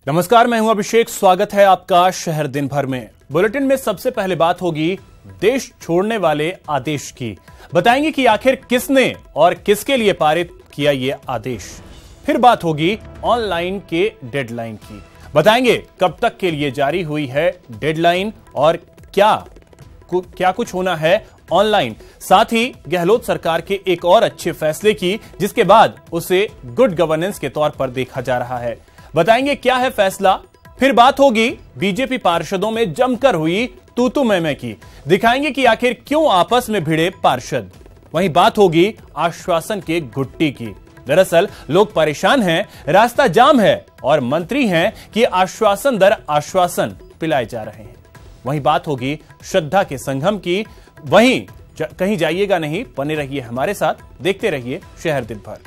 नमस्कार, मैं हूं अभिषेक। स्वागत है आपका शहर दिन भर में। बुलेटिन में सबसे पहले बात होगी देश छोड़ने वाले आदेश की। बताएंगे कि आखिर किसने और किसके लिए पारित किया ये आदेश। फिर बात होगी ऑनलाइन के डेडलाइन की। बताएंगे कब तक के लिए जारी हुई है डेडलाइन और क्या कुछ होना है ऑनलाइन। साथ ही गहलोत सरकार के एक और अच्छे फैसले की, जिसके बाद उसे गुड गवर्नेंस के तौर पर देखा जा रहा है। बताएंगे क्या है फैसला। फिर बात होगी बीजेपी पार्षदों में जमकर हुई तू मैं की। दिखाएंगे कि आखिर क्यों आपस में भिड़े पार्षद। वहीं बात होगी आश्वासन के घुट्टी की। दरअसल लोग परेशान हैं, रास्ता जाम है और मंत्री हैं कि आश्वासन दर आश्वासन पिलाए जा रहे हैं। वहीं बात होगी श्रद्धा के संगम की। वहीं कहीं जाइएगा नहीं, बने रहिए हमारे साथ, देखते रहिए शहर दिन भर।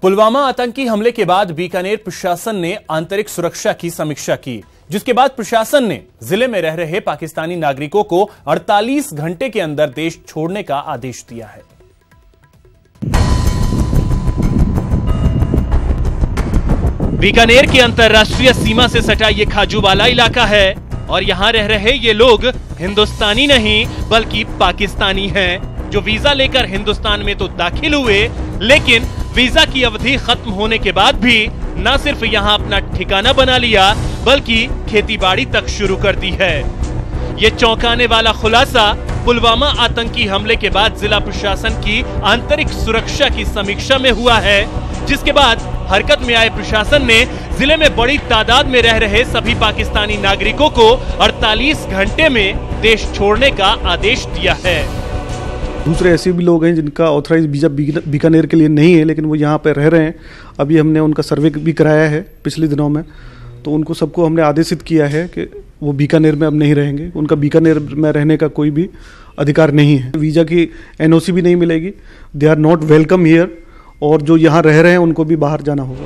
पुलवामा आतंकी हमले के बाद बीकानेर प्रशासन ने आंतरिक सुरक्षा की समीक्षा की, जिसके बाद प्रशासन ने जिले में रह रहे पाकिस्तानी नागरिकों को 48 घंटे के अंदर देश छोड़ने का आदेश दिया है। बीकानेर के अंतर्राष्ट्रीय सीमा से सटा ये खाजूवाला इलाका है और यहाँ रह रहे ये लोग हिंदुस्तानी नहीं बल्कि पाकिस्तानी हैं, जो वीजा लेकर हिंदुस्तान में तो दाखिल हुए, लेकिन वीजा की अवधि खत्म होने के बाद भी न सिर्फ यहाँ अपना ठिकाना बना लिया बल्कि खेतीबाड़ी तक शुरू कर दी है। ये चौंकाने वाला खुलासा पुलवामा आतंकी हमले के बाद जिला प्रशासन की आंतरिक सुरक्षा की समीक्षा में हुआ है, जिसके बाद हरकत में आए प्रशासन ने जिले में बड़ी तादाद में रह रहे सभी पाकिस्तानी नागरिकों को 48 घंटे में देश छोड़ने का आदेश दिया है। दूसरे ऐसे भी लोग हैं जिनका ऑथराइज वीजा बीकानेर के लिए नहीं है, लेकिन वो यहाँ पे रह रहे हैं। अभी हमने उनका सर्वे भी कराया है पिछले दिनों में, तो उनको सबको हमने आदेशित किया है कि वो बीकानेर में अब नहीं रहेंगे। उनका बीकानेर में रहने का कोई भी अधिकार नहीं है। वीजा की एनओसी भी नहीं मिलेगी। They are not welcome here, और जो यहाँ रह रहे हैं उनको भी बाहर जाना होगा।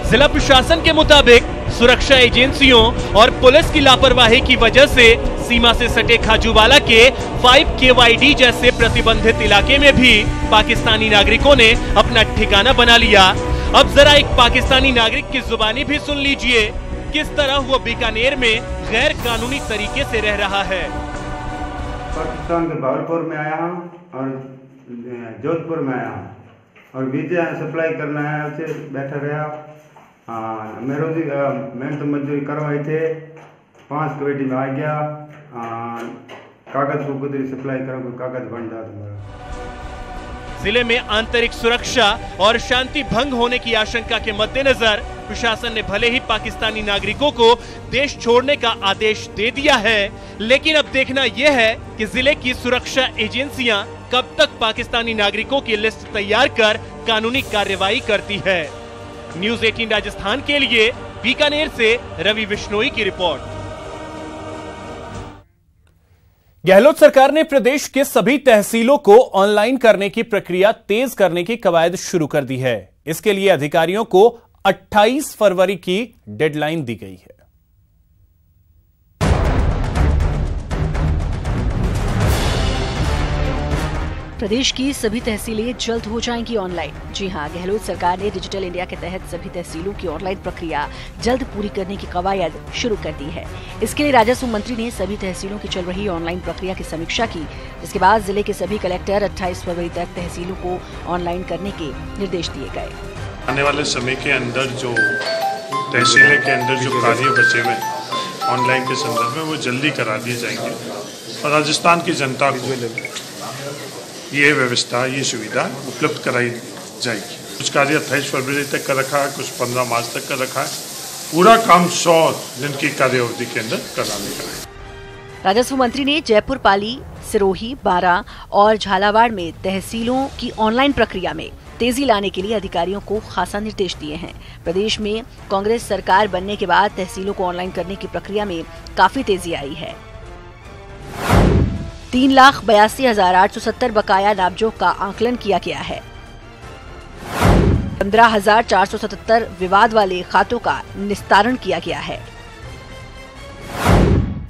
जिला प्रशासन के मुताबिक सुरक्षा एजेंसियों और पुलिस की लापरवाही की वजह से सीमा से सटे खाजूवाला के 5 KYD जैसे प्रतिबंधित इलाके में भी पाकिस्तानी नागरिकों ने अपना ठिकाना बना लिया। अब जरा एक पाकिस्तानी नागरिक की जुबानी भी सुन लीजिए, किस तरह वो बीकानेर में गैर कानूनी तरीके से रह रहा है। पाकिस्तान के भावलपुर में आया हूँ और जोधपुर में आया हूँ और वीजा सप्लाई करना है, उसे बैठा रहा। मैं तो मजदूरी करवाई थे, 5 KYD में आ गया। कागज को कुछ सप्लाई करो, कोई कागज बन जाता। जिले में आंतरिक सुरक्षा और शांति भंग होने की आशंका के मद्देनजर प्रशासन ने भले ही पाकिस्तानी नागरिकों को देश छोड़ने का आदेश दे दिया है, लेकिन अब देखना यह है कि जिले की सुरक्षा एजेंसियां कब तक पाकिस्तानी नागरिकों की लिस्ट तैयार कर कानूनी कार्रवाई करती है। न्यूज़ 18 राजस्थान के लिए बीकानेर से रवि बिश्नोई की रिपोर्ट। गहलोत सरकार ने प्रदेश के सभी तहसीलों को ऑनलाइन करने की प्रक्रिया तेज करने की कवायद शुरू कर दी है। इसके लिए अधिकारियों को 28 फरवरी की डेडलाइन दी गई है। प्रदेश की सभी तहसीलें जल्द हो जाएंगी ऑनलाइन। जी हां, गहलोत सरकार ने डिजिटल इंडिया के तहत सभी तहसीलों की ऑनलाइन प्रक्रिया जल्द पूरी करने की कवायद शुरू कर दी है। इसके लिए राजस्व मंत्री ने सभी तहसीलों की चल रही ऑनलाइन प्रक्रिया की समीक्षा की, जिसके बाद जिले के सभी कलेक्टर 28 फरवरी तक तहसीलों को ऑनलाइन करने के निर्देश दिए गए। आने वाले समय के अंदर जो तहसीलें के अंदर जो कार्य बचे हुए ऑनलाइन के संदर्भ में वो जल्दी करा दिए जाएंगे और राजस्थान की जनता को ये व्यवस्था, ये सुविधा उपलब्ध कराई जाएगी। कुछ कार्य 28 फरवरी तक का रखा है, कुछ 15 मार्च तक का रखा है। पूरा काम 100 दिन की कार्य अवधि के अंदर कराने का है। राजस्व मंत्री ने जयपुर, पाली, सिरोही, बारां और झालावाड़ में तहसीलों की ऑनलाइन प्रक्रिया में तेजी लाने के लिए अधिकारियों को खासा निर्देश दिए हैं। प्रदेश में कांग्रेस सरकार बनने के बाद तहसीलों को ऑनलाइन करने की प्रक्रिया में काफी तेजी आई है। 3,82,870 बकाया नामजोग का आकलन किया गया है। 15,477 विवाद वाले खातों का निस्तारण किया गया है।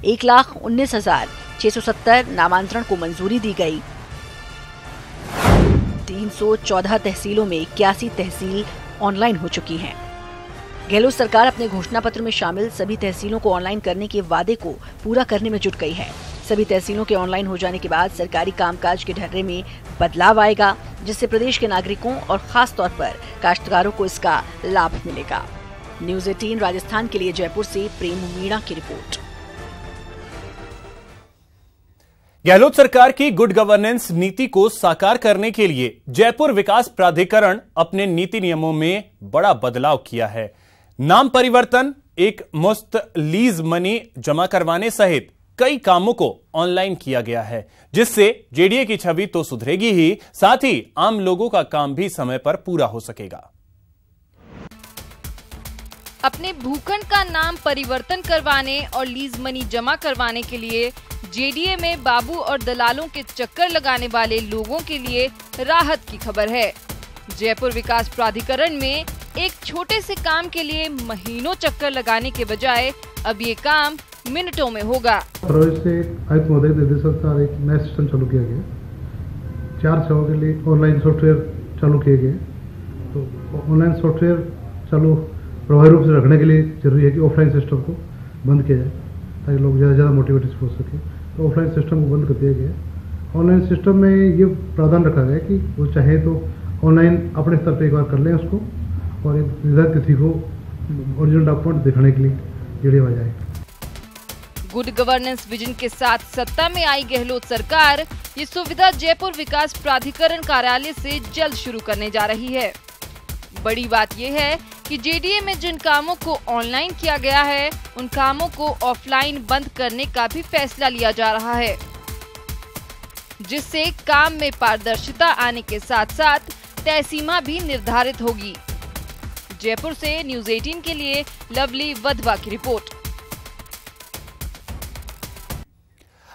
1,19,670 नामांतरण को मंजूरी दी गई। 314 तहसीलों में 81 तहसील ऑनलाइन हो चुकी हैं। गहलोत सरकार अपने घोषणा पत्र में शामिल सभी तहसीलों को ऑनलाइन करने के वादे को पूरा करने में जुट गई है। सभी तहसीलों के ऑनलाइन हो जाने के बाद सरकारी कामकाज के ढर्रे में बदलाव आएगा, जिससे प्रदेश के नागरिकों और खास तौर पर काश्तकारों को इसका लाभ मिलेगा। न्यूज़ 18 राजस्थान के लिए जयपुर से प्रेम मीणा की रिपोर्ट। गहलोत सरकार की गुड गवर्नेंस नीति को साकार करने के लिए जयपुर विकास प्राधिकरण अपने नीति नियमों में बड़ा बदलाव किया है। नाम परिवर्तन, एक मुफ्त लीज मनी जमा करवाने सहित कई कामों को ऑनलाइन किया गया है, जिससे जेडीए की छवि तो सुधरेगी ही, साथ ही आम लोगों का काम भी समय पर पूरा हो सकेगा। अपने भूखंड का नाम परिवर्तन करवाने और लीज मनी जमा करवाने के लिए जेडीए में बाबू और दलालों के चक्कर लगाने वाले लोगों के लिए राहत की खबर है। जयपुर विकास प्राधिकरण में एक छोटे से काम के लिए महीनों चक्कर लगाने के बजाय अब ये काम मिनटों में होगा। फरवरी से आयुक्त महोदय के निर्देशानुसार एक नया सिस्टम चालू किया गया। 4 सेवाओं के लिए ऑनलाइन सॉफ्टवेयर चालू किए गए। तो ऑनलाइन सॉफ्टवेयर चालू प्रभावी रूप से रखने के लिए जरूरी है कि ऑफलाइन सिस्टम को बंद किया जाए, ताकि लोग ज़्यादा मोटिवेटेड हो सके। तो ऑफलाइन सिस्टम को बंद कर दिया गया। ऑनलाइन सिस्टम में ये प्रावधान रखा गया कि वो चाहे तो ऑनलाइन अपने स्तर पर एक बार कर लें उसको, और एक निर्धारित तिथि को ओरिजिनल डॉक्यूमेंट दिखाने के लिए जेडीए आ जाए। गुड गवर्नेंस विजन के साथ सत्ता में आई गहलोत सरकार ये सुविधा जयपुर विकास प्राधिकरण कार्यालय से जल्द शुरू करने जा रही है। बड़ी बात यह है कि जेडीए में जिन कामों को ऑनलाइन किया गया है, उन कामों को ऑफलाइन बंद करने का भी फैसला लिया जा रहा है, जिससे काम में पारदर्शिता आने के साथ साथ तय सीमा भी निर्धारित होगी। जयपुर से न्यूज़ 18 के लिए लवली वधवा की रिपोर्ट।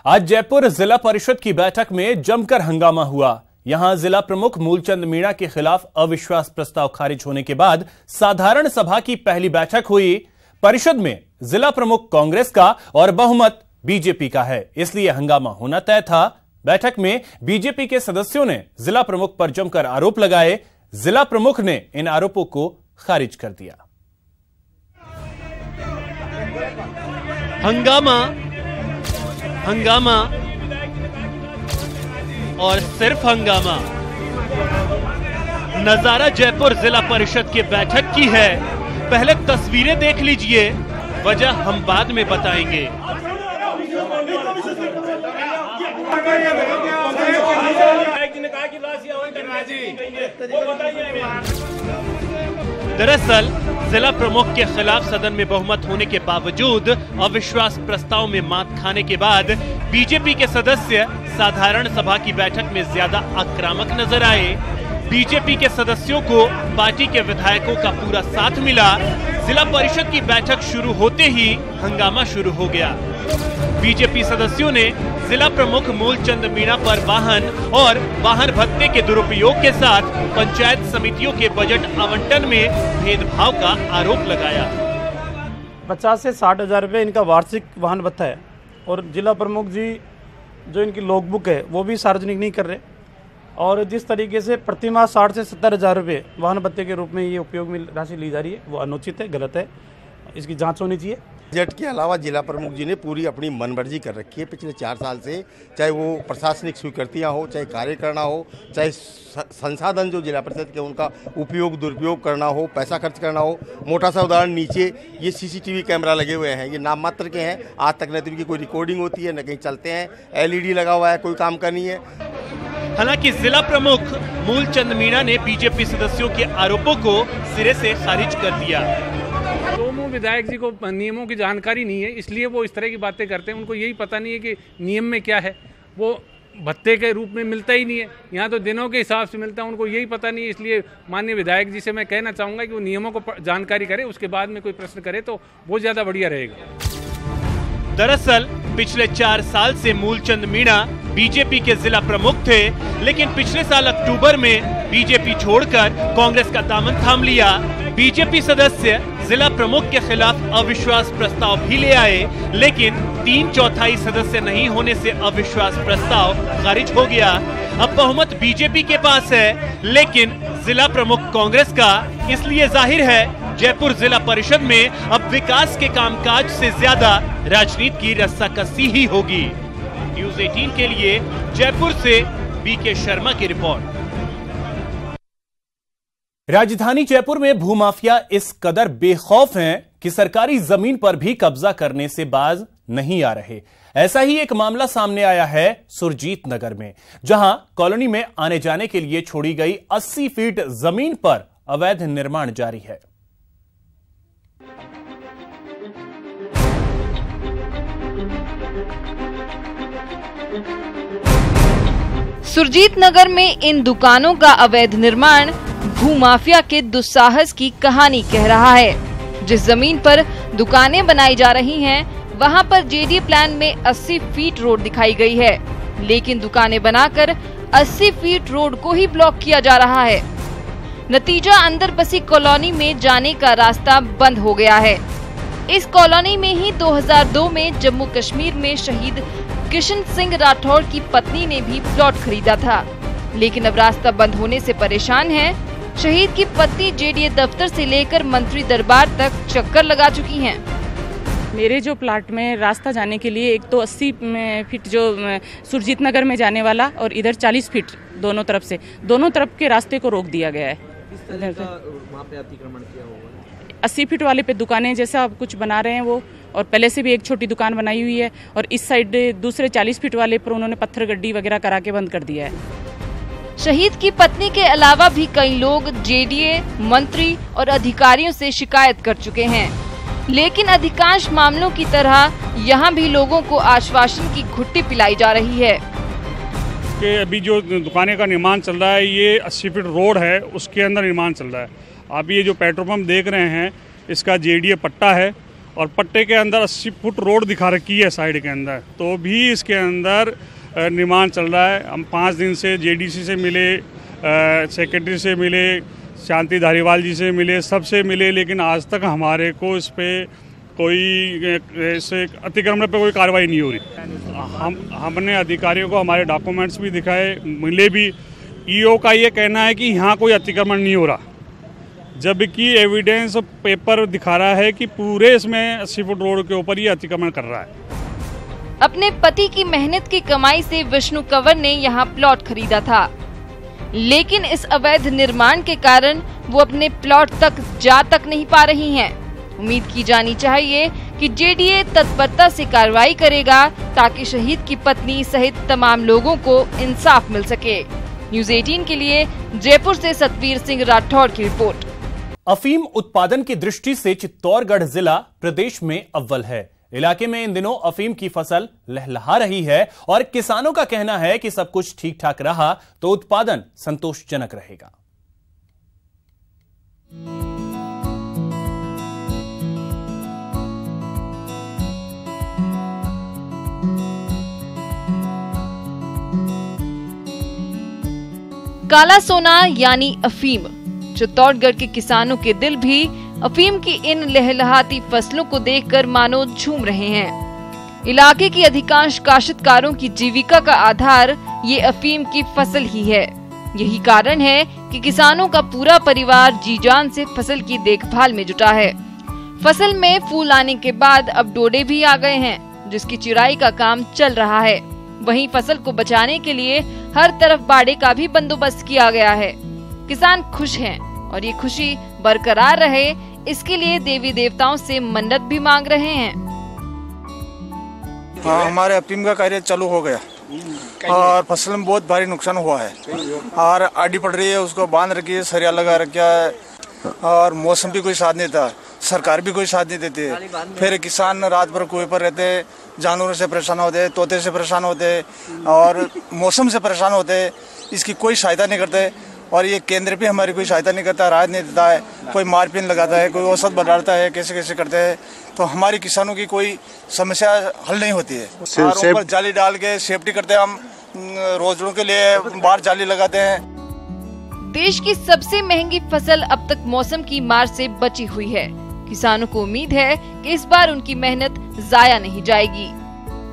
आज जयपुर जिला परिषद की बैठक में जमकर हंगामा हुआ। यहां जिला प्रमुख मूलचंद मीणा के खिलाफ अविश्वास प्रस्ताव खारिज होने के बाद साधारण सभा की पहली बैठक हुई। परिषद में जिला प्रमुख कांग्रेस का और बहुमत बीजेपी का है, इसलिए हंगामा होना तय था। बैठक में बीजेपी के सदस्यों ने जिला प्रमुख पर जमकर आरोप लगाए। जिला प्रमुख ने इन आरोपों को खारिज कर दिया। हंगामा और सिर्फ हंगामा। नजारा जयपुर जिला परिषद की बैठक की है। पहले तस्वीरें देख लीजिए, वजह हम बाद में बताएंगे। दरअसल जिला प्रमुख के खिलाफ सदन में बहुमत होने के बावजूद अविश्वास प्रस्ताव में मात खाने के बाद बीजेपी के सदस्य साधारण सभा की बैठक में ज्यादा आक्रामक नजर आए। बीजेपी के सदस्यों को पार्टी के विधायकों का पूरा साथ मिला। जिला परिषद की बैठक शुरू होते ही हंगामा शुरू हो गया। बीजेपी सदस्यों ने जिला प्रमुख मूलचंद मीणा पर वाहन और वाहन भत्ते के दुरुपयोग के साथ पंचायत समितियों के बजट आवंटन में भेदभाव का आरोप लगाया। 50 से 60 हजार रुपये इनका वार्षिक वाहन भत्ता है, और जिला प्रमुख जी जो इनकी लॉगबुक है वो भी सार्वजनिक नहीं कर रहे, और जिस तरीके से प्रतिमाह 60 से 70 हजार रुपये वाहन भत्ते के रूप में ये उपयोग में राशि ली जा रही है, वो अनुचित है, गलत है, इसकी जांच होनी चाहिए। बजट के अलावा जिला प्रमुख जी ने पूरी अपनी मनमर्जी कर रखी है पिछले 4 साल से, चाहे वो प्रशासनिक स्वीकृतियाँ हो, चाहे कार्य करना हो, चाहे संसाधन जो जिला परिषद के उनका उपयोग दुरुपयोग करना हो, पैसा खर्च करना हो। मोटा सा उदाहरण, नीचे ये सीसीटीवी कैमरा लगे हुए हैं, ये नाम मात्र के हैं, आज तक न तो इनकी कोई रिकॉर्डिंग होती है न कहीं चलते हैं। LED लगा हुआ है, कोई काम का नहीं है। हालांकि जिला प्रमुख मूलचंद मीणा ने बीजेपी सदस्यों के आरोपों को सिरे से खारिज कर दिया। दोनों विधायक जी को नियमों की जानकारी नहीं है, इसलिए वो इस तरह की बातें करते हैं। उनको यही पता नहीं है कि नियम में क्या है, वो भत्ते के रूप में मिलता ही नहीं है, यहाँ तो दिनों के हिसाब से मिलता है, उनको यही पता नहीं है। इसलिए माननीय विधायक जी से मैं कहना चाहूँगा कि वो नियमों को जानकारी करे, उसके बाद में कोई प्रश्न करे तो वो ज़्यादा बढ़िया रहेगा। दरअसल पिछले 4 साल से मूलचंद मीणा बीजेपी के जिला प्रमुख थे, लेकिन पिछले साल अक्टूबर में बीजेपी छोड़कर कांग्रेस का दामन थाम लिया। बीजेपी सदस्य जिला प्रमुख के खिलाफ अविश्वास प्रस्ताव भी ले आए, लेकिन 3/4 सदस्य नहीं होने से अविश्वास प्रस्ताव खारिज हो गया। अब बहुमत बीजेपी के पास है, लेकिन जिला प्रमुख कांग्रेस का, इसलिए जाहिर है जयपुर जिला परिषद में अब विकास के कामकाज से ज्यादा राजनीति की रस्साकसी ही होगी। न्यूज़ 18 के लिए जयपुर से बीके शर्मा की रिपोर्ट। राजधानी जयपुर में भूमाफिया इस कदर बेखौफ हैं कि सरकारी जमीन पर भी कब्जा करने से बाज नहीं आ रहे। ऐसा ही एक मामला सामने आया है सुरजीत नगर में, जहां कॉलोनी में आने जाने के लिए छोड़ी गई 80 फीट जमीन पर अवैध निर्माण जारी है। सुरजीत नगर में इन दुकानों का अवैध निर्माण भूमाफिया के दुस्साहस की कहानी कह रहा है। जिस जमीन पर दुकानें बनाई जा रही हैं, वहां पर जेडी प्लान में 80 फीट रोड दिखाई गई है, लेकिन दुकानें बनाकर 80 फीट रोड को ही ब्लॉक किया जा रहा है। नतीजा अंदर बसी कॉलोनी में जाने का रास्ता बंद हो गया है। इस कॉलोनी में ही 2002 में जम्मू कश्मीर में शहीद किशन सिंह राठौड़ की पत्नी ने भी प्लॉट खरीदा था, लेकिन अब रास्ता बंद होने से परेशान है। शहीद की पत्नी जेडीए दफ्तर से लेकर मंत्री दरबार तक चक्कर लगा चुकी हैं। मेरे जो प्लाट में रास्ता जाने के लिए एक तो 80 फीट जो सुरजीत नगर में जाने वाला और इधर 40 फीट दोनों तरफ के रास्ते को रोक दिया गया है। वहाँ पे अतिक्रमण किया होगा। 80 फीट वाले पे दुकानें जैसा अब कुछ बना रहे हैं वो, और पहले से भी एक छोटी दुकान बनाई हुई है, और इस साइड दूसरे 40 फीट वाले पर उन्होंने पत्थर गड्डी वगैरह करा के बंद कर दिया है। शहीद की पत्नी के अलावा भी कई लोग जेडीए, मंत्री और अधिकारियों से शिकायत कर चुके हैं, लेकिन अधिकांश मामलों की तरह यहाँ भी लोगों को आश्वासन की घुट्टी पिलाई जा रही है कि अभी जो दुकानें का निर्माण चल रहा है, ये 80 फीट रोड है, उसके अंदर निर्माण चल रहा है। आप ये जो पेट्रोल पंप देख रहे हैं, इसका जेडीए पट्टा है, और पट्टे के अंदर 80 फुट रोड दिखा रखी है साइड के अंदर, तो भी इसके अंदर निर्माण चल रहा है। हम 5 दिन से जेडीसी से मिले, सेक्रेटरी से मिले, शांति धारीवाल जी से मिले, सबसे मिले, लेकिन आज तक हमारे को इस पे कोई ऐसे अतिक्रमण पे कोई कार्रवाई नहीं हो रही। हमने अधिकारियों को हमारे डॉक्यूमेंट्स भी दिखाए, मिले भी। ईओ का ये कहना है कि यहाँ कोई अतिक्रमण नहीं हो रहा, जबकि एविडेंस पेपर दिखा रहा है कि पूरे इसमें 80 फुट रोड के ऊपर ही अतिक्रमण कर रहा है। अपने पति की मेहनत की कमाई से विष्णु कंवर ने यहाँ प्लॉट खरीदा था, लेकिन इस अवैध निर्माण के कारण वो अपने प्लॉट तक जा नहीं पा रही हैं। उम्मीद की जानी चाहिए कि जेडीए तत्परता से कार्रवाई करेगा, ताकि शहीद की पत्नी सहित तमाम लोगों को इंसाफ मिल सके। न्यूज़ 18 के लिए जयपुर से सतवीर सिंह राठौड़ की रिपोर्ट। अफीम उत्पादन की दृष्टि से चित्तौड़गढ़ जिला प्रदेश में अव्वल है। इलाके में इन दिनों अफीम की फसल लहलहा रही है, और किसानों का कहना है कि सब कुछ ठीक ठाक रहा तो उत्पादन संतोषजनक रहेगा। काला सोना यानी अफीम। चित्तौड़गढ़ के किसानों के दिल भी अफीम की इन लहलहाती फसलों को देखकर मानो झूम रहे हैं। इलाके की अधिकांश काश्तकारों की जीविका का आधार ये अफीम की फसल ही है। यही कारण है कि किसानों का पूरा परिवार जी जान से फसल की देखभाल में जुटा है। फसल में फूल आने के बाद अब डोडे भी आ गए हैं, जिसकी चिराई का काम चल रहा है। वहीं फसल को बचाने के लिए हर तरफ बाड़े का भी बंदोबस्त किया गया है। किसान खुश हैं, और ये खुशी बरकरार रहे, इसके लिए देवी देवताओं से मन्नत भी मांग रहे हैं। हाँ, हमारे अफीम का कार्य चालू हो गया, और फसल में बहुत भारी नुकसान हुआ है, और आड़ी पड़ रही है, उसको बांध रखी है, सरिया लगा रखा है, और मौसम भी कोई साथ नहीं देता, सरकार भी कोई साथ नहीं देती। फिर किसान रात भर कुएं पर रहते, जानवरों से परेशान होते, तोते से परेशान होते, और मौसम से परेशान होते। इसकी कोई सहायता नहीं करते, और ये केंद्र भी हमारी कोई सहायता नहीं करता, राहत नहीं देता है। कोई मारपीट लगाता है, कोई औसत बढ़ाता है, कैसे कैसे करते हैं, तो हमारी किसानों की कोई समस्या हल नहीं होती है। और ऊपर जाली डाल के सेफ्टी करते हैं, हम रोजों के लिए बाहर जाली लगाते हैं। देश की सबसे महंगी फसल अब तक मौसम की मार से बची हुई है। किसानों को उम्मीद है कि इस बार उनकी मेहनत जाया नहीं जाएगी।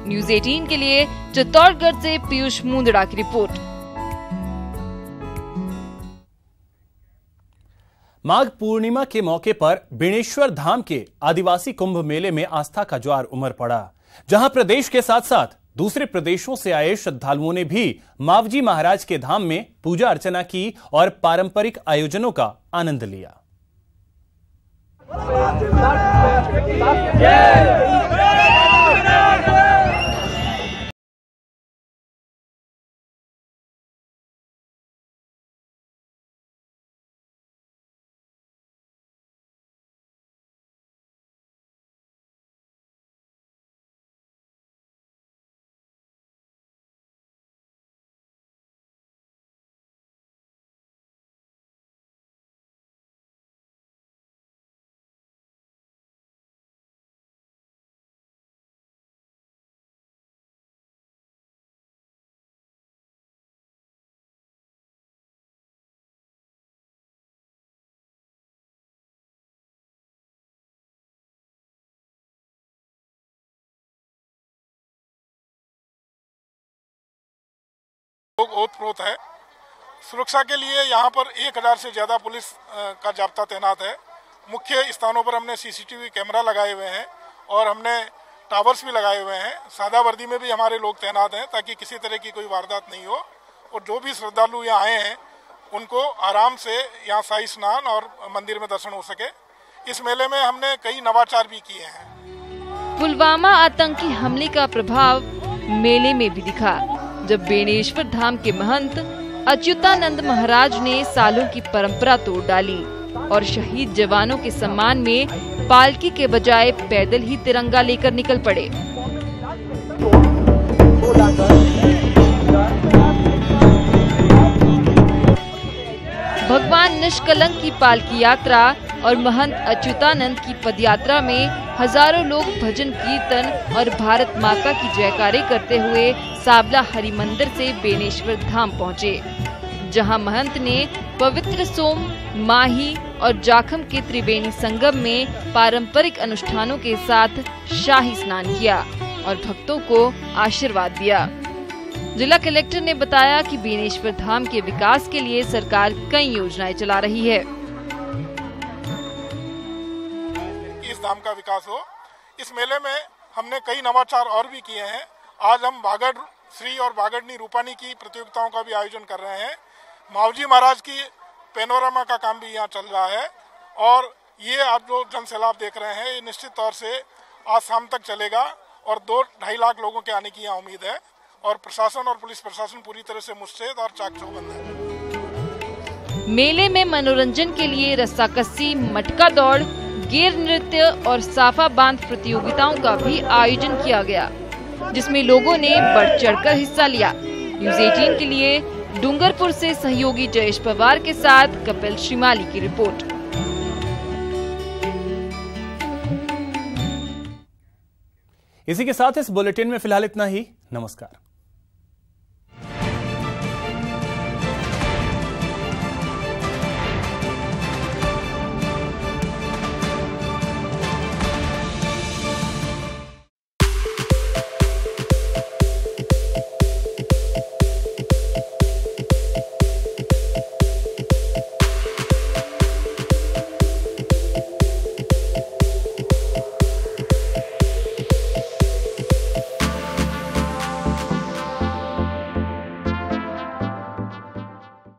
न्यूज 18 के लिए चित्तौड़गढ़ से पीयूष मुंदड़ा की रिपोर्ट। माघ पूर्णिमा के मौके पर बेणेश्वर धाम के आदिवासी कुंभ मेले में आस्था का ज्वार उमड़ पड़ा, जहां प्रदेश के साथ साथ दूसरे प्रदेशों से आए श्रद्धालुओं ने भी मावजी महाराज के धाम में पूजा अर्चना की और पारंपरिक आयोजनों का आनंद लिया। लोग ओत-प्रोत है। सुरक्षा के लिए यहाँ पर 1000 से ज़्यादा पुलिस का जाब्ता तैनात है। मुख्य स्थानों पर हमने सीसीटीवी कैमरा लगाए हुए हैं और हमने टावर्स भी लगाए हुए हैं। सादा वर्दी में भी हमारे लोग तैनात हैं ताकि किसी तरह की कोई वारदात नहीं हो और जो भी श्रद्धालु यहाँ आए हैं उनको आराम से यहाँ शाही स्नान और मंदिर में दर्शन हो सके। इस मेले में हमने कई नवाचार भी किए हैं। पुलवामा आतंकी हमले का प्रभाव मेले में भी दिखा, जब बेणेश्वर धाम के महंत अच्युतानंद महाराज ने सालों की परंपरा तोड़ डाली और शहीद जवानों के सम्मान में पालकी के बजाय पैदल ही तिरंगा लेकर निकल पड़े। भगवान निष्कलंक की पालकी यात्रा और महंत अच्युतानंद की पदयात्रा में हजारों लोग भजन कीर्तन और भारत माता की जयकारे करते हुए साबला हरि मंदिर से बेणेश्वर धाम पहुँचे, जहां महंत ने पवित्र सोम, माही और जाखम के त्रिवेणी संगम में पारंपरिक अनुष्ठानों के साथ शाही स्नान किया और भक्तों को आशीर्वाद दिया। जिला कलेक्टर ने बताया कि बेणेश्वर धाम के विकास के लिए सरकार कई योजनाएं चला रही है। इस धाम का विकास हो, इस मेले में हमने कई नवाचार और भी किए हैं। आज हम बागड़ श्री और बागड़नी रूपानी की प्रतियोगिताओं का भी आयोजन कर रहे हैं। मावजी महाराज की पेनोरामा का काम भी यहाँ चल रहा है और ये आप जो जन सैलाब देख रहे हैं ये निश्चित तौर से आज शाम तक चलेगा और 2-2.5 लाख लोगों के आने की यहाँ उम्मीद है और प्रशासन और पुलिस प्रशासन पूरी तरह से मुस्तैद और चाक-चौबंद है। मेले में मनोरंजन के लिए रस्साकस्सी, मटका दौड़, गेर नृत्य और साफा बांध प्रतियोगिताओं का भी आयोजन किया गया, जिसमें लोगों ने बढ़ चढ़कर हिस्सा लिया। न्यूज 18 के लिए डूंगरपुर से सहयोगी जयेश पवार के साथ कपिल श्रीमाली की रिपोर्ट। इसी के साथ इस बुलेटिन में फिलहाल इतना ही। नमस्कार।